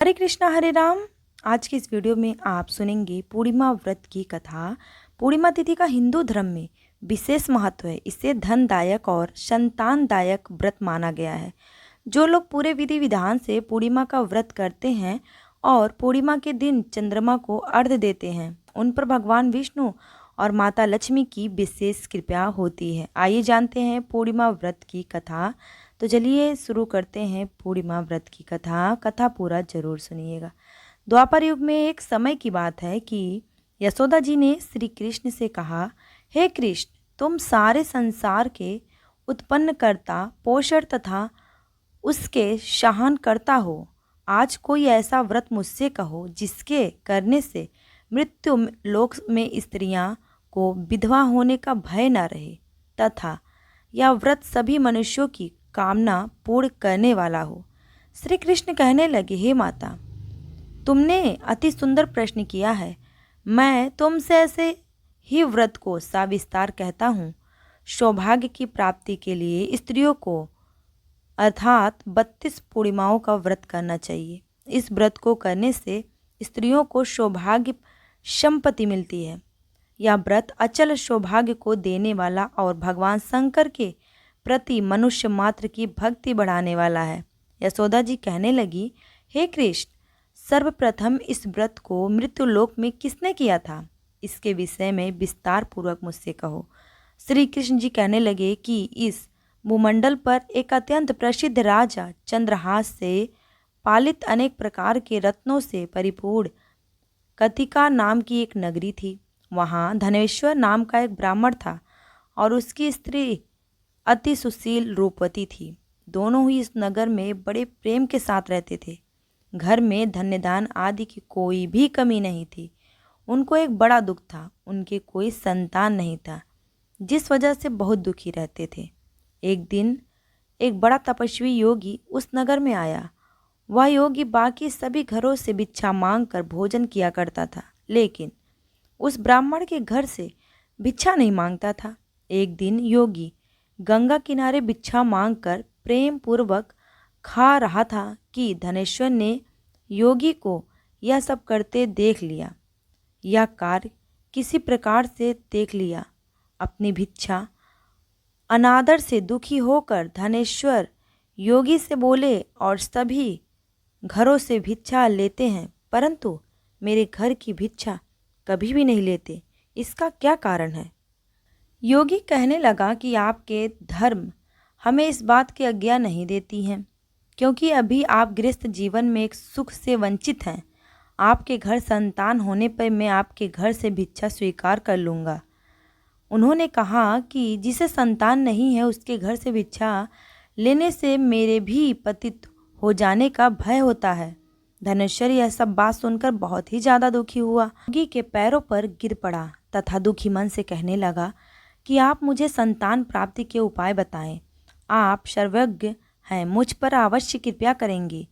हरे कृष्णा हरे राम। आज की इस वीडियो में आप सुनेंगे पूर्णिमा व्रत की कथा। पूर्णिमा तिथि का हिंदू धर्म में विशेष महत्व है। इसे धनदायक और संतानदायक व्रत माना गया है। जो लोग पूरे विधि विधान से पूर्णिमा का व्रत करते हैं और पूर्णिमा के दिन चंद्रमा को अर्घ्य देते हैं, उन पर भगवान विष्णु और माता लक्ष्मी की विशेष कृपा होती है। आइए जानते हैं पूर्णिमा व्रत की कथा। तो चलिए शुरू करते हैं पूर्णिमा व्रत की कथा पूरा जरूर सुनिएगा। द्वापर युग में एक समय की बात है कि यशोदा जी ने श्री कृष्ण से कहा, हे कृष्ण, तुम सारे संसार के उत्पन्नकर्ता, पोषण तथा उसके शाहन करता हो। आज कोई ऐसा व्रत मुझसे कहो जिसके करने से मृत्यु लोक में स्त्रियां को विधवा होने का भय न रहे तथा यह व्रत सभी मनुष्यों की कामना पूर्ण करने वाला हो। श्री कृष्ण कहने लगे, हे माता, तुमने अति सुंदर प्रश्न किया है। मैं तुमसे ऐसे ही व्रत को सविस्तार कहता हूँ। सौभाग्य की प्राप्ति के लिए स्त्रियों को अर्थात 32 पूर्णिमाओं का व्रत करना चाहिए। इस व्रत को करने से स्त्रियों को सौभाग्य संपत्ति मिलती है। यह व्रत अचल सौभाग्य को देने वाला और भगवान शंकर के प्रति मनुष्य मात्र की भक्ति बढ़ाने वाला है। यशोदा जी कहने लगी, हे कृष्ण, सर्वप्रथम इस व्रत को मृत्युलोक में किसने किया था? इसके विषय में विस्तार पूर्वक मुझसे कहो। श्री कृष्ण जी कहने लगे कि इस भूमंडल पर एक अत्यंत प्रसिद्ध राजा चंद्रहास से पालित अनेक प्रकार के रत्नों से परिपूर्ण कतिका नाम की एक नगरी थी। वहाँ धनेश्वर नाम का एक ब्राह्मण था और उसकी स्त्री अति सुशील रूपवती थी। दोनों ही इस नगर में बड़े प्रेम के साथ रहते थे। घर में धन्यदान आदि की कोई भी कमी नहीं थी। उनको एक बड़ा दुख था, उनके कोई संतान नहीं था, जिस वजह से बहुत दुखी रहते थे। एक दिन एक बड़ा तपस्वी योगी उस नगर में आया। वह योगी बाकी सभी घरों से भिक्षा मांगकर भोजन किया करता था, लेकिन उस ब्राह्मण के घर से भिक्षा नहीं मांगता था। एक दिन योगी गंगा किनारे भिक्षा मांगकर प्रेम पूर्वक खा रहा था कि धनेश्वर ने योगी को यह सब करते देख लिया। यह कार्य किसी प्रकार से देख लिया। अपनी भिक्षा अनादर से दुखी होकर धनेश्वर योगी से बोले, और सभी घरों से भिक्षा लेते हैं परंतु मेरे घर की भिक्षा कभी भी नहीं लेते, इसका क्या कारण है? योगी कहने लगा कि आपके धर्म हमें इस बात की आज्ञा नहीं देती हैं, क्योंकि अभी आप गृहस्थ जीवन में एक सुख से वंचित हैं। आपके घर संतान होने पर मैं आपके घर से भिक्षा स्वीकार कर लूँगा। उन्होंने कहा कि जिसे संतान नहीं है उसके घर से भिक्षा लेने से मेरे भी पतित हो जाने का भय होता है। धनेश्वर यह सब बात सुनकर बहुत ही ज़्यादा दुखी हुआ। योगी के पैरों पर गिर पड़ा तथा दुखी मन से कहने लगा कि आप मुझे संतान प्राप्ति के उपाय बताएं। आप सर्वज्ञ हैं, मुझ पर अवश्य कृपया करेंगे।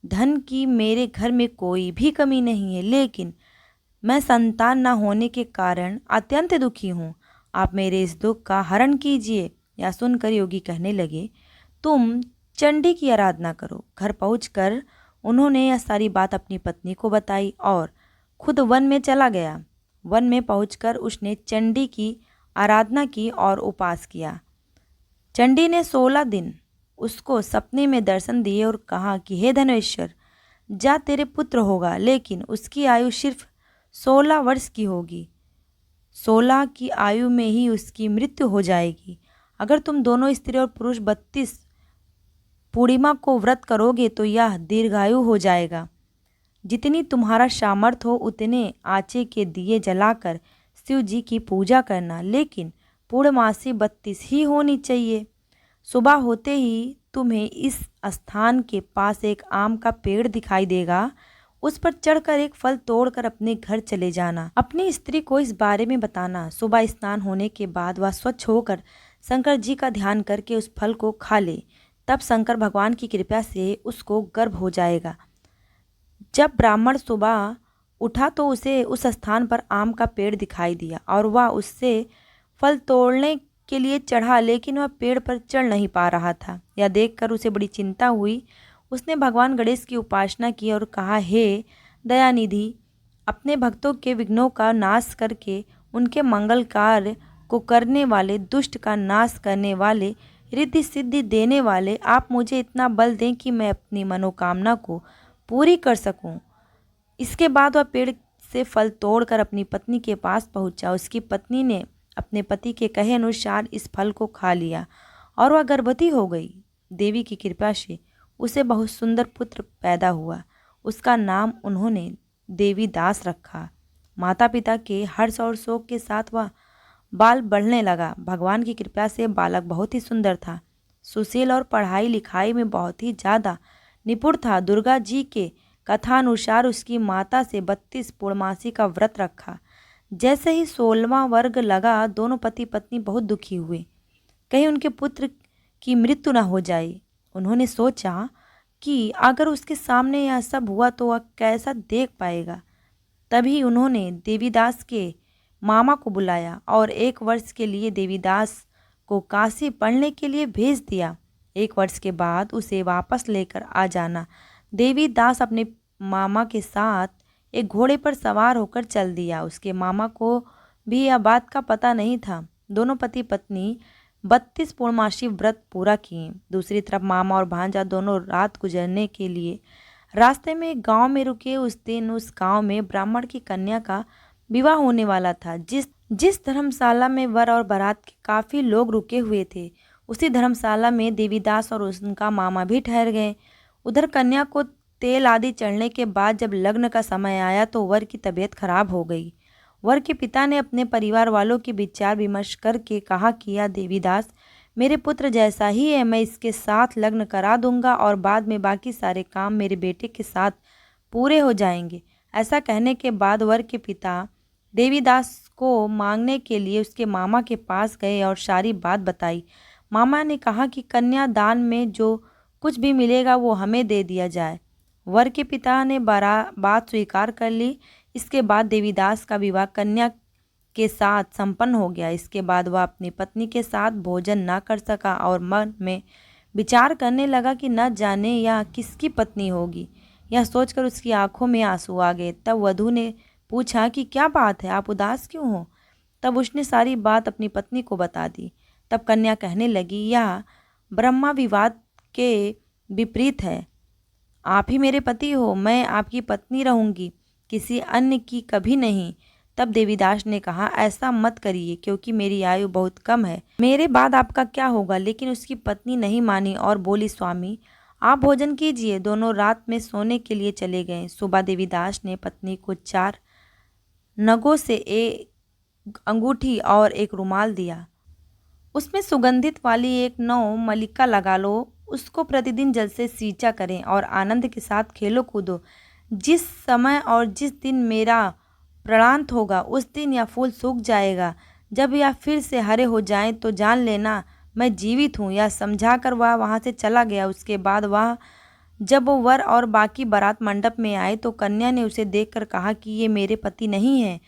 धन की मेरे घर में कोई भी कमी नहीं है, लेकिन मैं संतान न होने के कारण अत्यंत दुखी हूँ। आप मेरे इस दुख का हरण कीजिए। यह सुनकर योगी कहने लगे, तुम चंडी की आराधना करो। घर पहुंचकर उन्होंने यह सारी बात अपनी पत्नी को बताई और खुद वन में चला गया। वन में पहुंचकर उसने चंडी की आराधना की और उपास किया। चंडी ने 16 दिन उसको सपने में दर्शन दिए और कहा कि हे धनेश्वर, जा, तेरे पुत्र होगा, लेकिन उसकी आयु सिर्फ 16 वर्ष की होगी। 16 की आयु में ही उसकी मृत्यु हो जाएगी। अगर तुम दोनों स्त्री और पुरुष 32 पूर्णिमा को व्रत करोगे तो यह दीर्घायु हो जाएगा। जितनी तुम्हारा सामर्थ्य हो उतने आचे के दिए जलाकर शिव जी की पूजा करना, लेकिन पूर्णमासी 32 ही होनी चाहिए। सुबह होते ही तुम्हें इस स्थान के पास एक आम का पेड़ दिखाई देगा। उस पर चढ़कर एक फल तोड़कर अपने घर चले जाना। अपनी स्त्री को इस बारे में बताना। सुबह स्नान होने के बाद वह स्वच्छ होकर शंकर जी का ध्यान करके उस फल को खा ले। तब शंकर भगवान की कृपा से उसको गर्भ हो जाएगा। जब ब्राह्मण सुबह उठा तो उसे उस स्थान पर आम का पेड़ दिखाई दिया और वह उससे फल तोड़ने के लिए चढ़ा, लेकिन वह पेड़ पर चढ़ नहीं पा रहा था। यह देखकर उसे बड़ी चिंता हुई। उसने भगवान गणेश की उपासना की और कहा, हे दयानिधि, अपने भक्तों के विघ्नों का नाश करके उनके मंगल कार्य को करने वाले, दुष्ट का नाश करने वाले, रिद्धि सिद्धि देने वाले, आप मुझे इतना बल दें कि मैं अपनी मनोकामना को पूरी कर सकूं। इसके बाद वह पेड़ से फल तोड़कर अपनी पत्नी के पास पहुंचा। उसकी पत्नी ने अपने पति के कहे अनुसार इस फल को खा लिया और वह गर्भवती हो गई। देवी की कृपा से उसे बहुत सुंदर पुत्र पैदा हुआ। उसका नाम उन्होंने देवीदास रखा। माता पिता के हर्ष और शोक के साथ वह बाल बढ़ने लगा। भगवान की कृपा से बालक बहुत ही सुंदर था, सुशील और पढ़ाई लिखाई में बहुत ही ज़्यादा निपुण था। दुर्गा जी के कथानुसार उसकी माता से 32 पूर्णमासी का व्रत रखा। जैसे ही 16वां वर्ग लगा, दोनों पति पत्नी बहुत दुखी हुए, कहीं उनके पुत्र की मृत्यु न हो जाए। उन्होंने सोचा कि अगर उसके सामने यह सब हुआ तो वह कैसा देख पाएगा। तभी उन्होंने देवीदास के मामा को बुलाया और 1 वर्ष के लिए देवीदास को काशी पढ़ने के लिए भेज दिया। 1 वर्ष के बाद उसे वापस लेकर आ जाना। देवीदास अपने मामा के साथ एक घोड़े पर सवार होकर चल दिया। उसके मामा को भी यह बात का पता नहीं था। दोनों पति पत्नी 32 पूर्णमासी व्रत पूरा किए। दूसरी तरफ मामा और भांजा दोनों रात गुजरने के लिए रास्ते में एक गांव में रुके। उस दिन उस गांव में ब्राह्मण की कन्या का विवाह होने वाला था। जिस धर्मशाला में वर और बारात के काफ़ी लोग रुके हुए थे, उसी धर्मशाला में देवीदास और उनका मामा भी ठहर गए। उधर कन्या को तेल आदि चढ़ने के बाद जब लग्न का समय आया तो वर की तबीयत खराब हो गई। वर के पिता ने अपने परिवार वालों के विचार विमर्श करके कहा कि यह देवीदास मेरे पुत्र जैसा ही है, मैं इसके साथ लग्न करा दूंगा और बाद में बाकी सारे काम मेरे बेटे के साथ पूरे हो जाएंगे। ऐसा कहने के बाद वर के पिता देवीदास को मांगने के लिए उसके मामा के पास गए और सारी बात बताई। मामा ने कहा कि कन्यादान में जो कुछ भी मिलेगा वो हमें दे दिया जाए। वर के पिता ने बात स्वीकार कर ली। इसके बाद देवीदास का विवाह कन्या के साथ संपन्न हो गया। इसके बाद वह अपनी पत्नी के साथ भोजन ना कर सका और मन में विचार करने लगा कि न जाने यह किसकी पत्नी होगी। यह सोचकर उसकी आंखों में आंसू आ गए। तब वधू ने पूछा कि क्या बात है, आप उदास क्यों हो? तब उसने सारी बात अपनी पत्नी को बता दी। तब कन्या कहने लगी, यह ब्रह्मा विवाद के विपरीत है। आप ही मेरे पति हो, मैं आपकी पत्नी रहूंगी, किसी अन्य की कभी नहीं। तब देवीदास ने कहा, ऐसा मत करिए क्योंकि मेरी आयु बहुत कम है, मेरे बाद आपका क्या होगा। लेकिन उसकी पत्नी नहीं मानी और बोली, स्वामी आप भोजन कीजिए। दोनों रात में सोने के लिए चले गए। सुबह देवीदास ने पत्नी को 4 नगों से एक अंगूठी और एक रुमाल दिया। उसमें सुगंधित वाली एक नौ मलिका लगा लो। उसको प्रतिदिन जल से सींचा करें और आनंद के साथ खेलो कूदो। जिस समय और जिस दिन मेरा प्राणांत होगा उस दिन यह फूल सूख जाएगा। जब यह फिर से हरे हो जाएं तो जान लेना मैं जीवित हूँ। यह समझाकर वह वहाँ से चला गया। उसके बाद जब वो वर और बाकी बारात मंडप में आए तो कन्या ने उसे देखकर कहा कि ये मेरे पति नहीं है,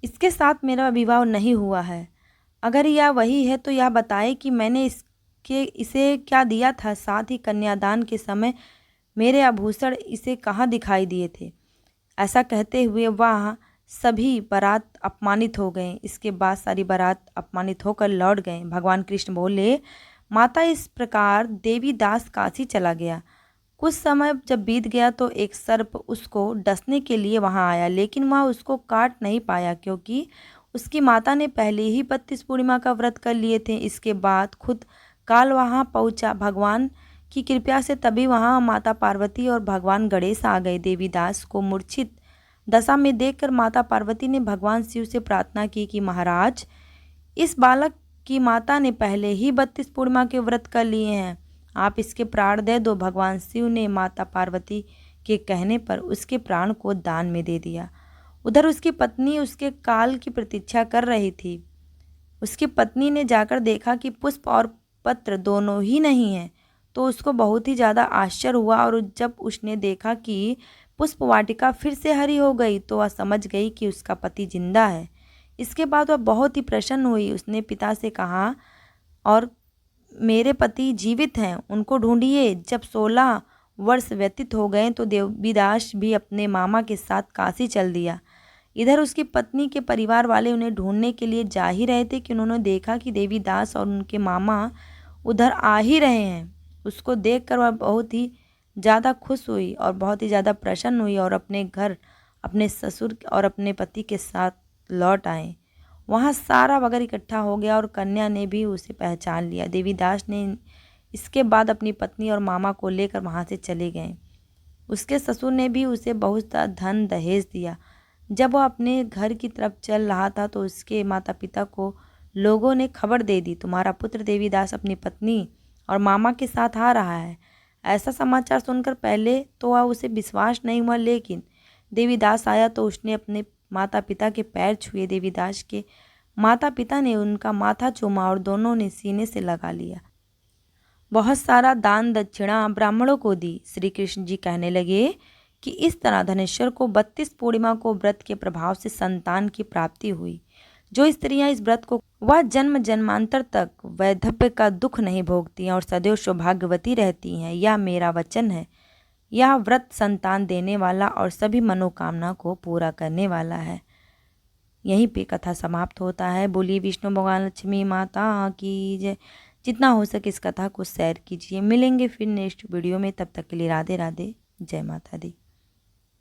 इसके साथ मेरा विवाह नहीं हुआ है। अगर यह वही है तो यह बताए कि मैंने इसे क्या दिया था। साथ ही कन्यादान के समय मेरे आभूषण इसे कहाँ दिखाई दिए थे। ऐसा कहते हुए वह सभी बारात अपमानित हो गए। इसके बाद सारी बारात अपमानित होकर लौट गए। भगवान कृष्ण बोले, माता इस प्रकार देवीदास काशी चला गया। कुछ समय जब बीत गया तो एक सर्प उसको डसने के लिए वहां आया, लेकिन वह उसको काट नहीं पाया क्योंकि उसकी माता ने पहले ही 32 पूर्णिमा का व्रत कर लिए थे। इसके बाद खुद काल वहां पहुंचा। भगवान की कृपा से तभी वहां माता पार्वती और भगवान गणेश आ गए। देवीदास को मूर्छित दशा में देखकर माता पार्वती ने भगवान शिव से प्रार्थना की कि महाराज, इस बालक की माता ने पहले ही 32 पूर्णिमा के व्रत कर लिए हैं, आप इसके प्राण दे दो। भगवान शिव ने माता पार्वती के कहने पर उसके प्राण को दान में दे दिया। उधर उसकी पत्नी उसके काल की प्रतीक्षा कर रही थी। उसकी पत्नी ने जाकर देखा कि पुष्प और पत्र दोनों ही नहीं हैं, तो उसको बहुत ही ज़्यादा आश्चर्य हुआ। और जब उसने देखा कि पुष्प वाटिका फिर से हरी हो गई तो वह समझ गई कि उसका पति जिंदा है। इसके बाद वह बहुत ही प्रसन्न हुई। उसने पिता से कहा, और मेरे पति जीवित हैं, उनको ढूंढिए। जब 16 वर्ष व्यतीत हो गए तो देवीदास भी अपने मामा के साथ काशी चल दिया। इधर उसकी पत्नी के परिवार वाले उन्हें ढूंढने के लिए जा ही रहे थे कि उन्होंने देखा कि देवीदास और उनके मामा उधर आ ही रहे हैं। उसको देखकर वह बहुत ही ज़्यादा खुश हुई और बहुत ही ज़्यादा प्रसन्न हुई और अपने घर अपने ससुर और अपने पति के साथ लौट आए। वहाँ सारा वगैरह इकट्ठा हो गया और कन्या ने भी उसे पहचान लिया। देवीदास ने इसके बाद अपनी पत्नी और मामा को लेकर वहाँ से चले गए। उसके ससुर ने भी उसे बहुत सा धन दहेज दिया। जब वह अपने घर की तरफ चल रहा था तो उसके माता पिता को लोगों ने खबर दे दी, तुम्हारा पुत्र देवीदास अपनी पत्नी और मामा के साथ आ रहा है। ऐसा समाचार सुनकर पहले तो वह उसे विश्वास नहीं हुआ, लेकिन देवीदास आया तो उसने अपने माता पिता के पैर छुए। देवीदास के माता पिता ने उनका माथा चूमा और दोनों ने सीने से लगा लिया। बहुत सारा दान दक्षिणा ब्राह्मणों को दी। श्री कृष्ण जी कहने लगे कि इस तरह धनेश्वर को 32 पूर्णिमा को व्रत के प्रभाव से संतान की प्राप्ति हुई। जो स्त्रियां इस व्रत को वह जन्म जन्मांतर तक वैधव्य का दुख नहीं भोगती हैं और सदैव सौभाग्यवती रहती हैं। यह मेरा वचन है। यह व्रत संतान देने वाला और सभी मनोकामना को पूरा करने वाला है। यहीं पे कथा समाप्त होता है। बोलिए विष्णु भगवान लक्ष्मी माता की जय। जितना हो सके इस कथा को शेयर कीजिए। मिलेंगे फिर नेक्स्ट वीडियो में, तब तक के लिए राधे राधे, जय माता दी।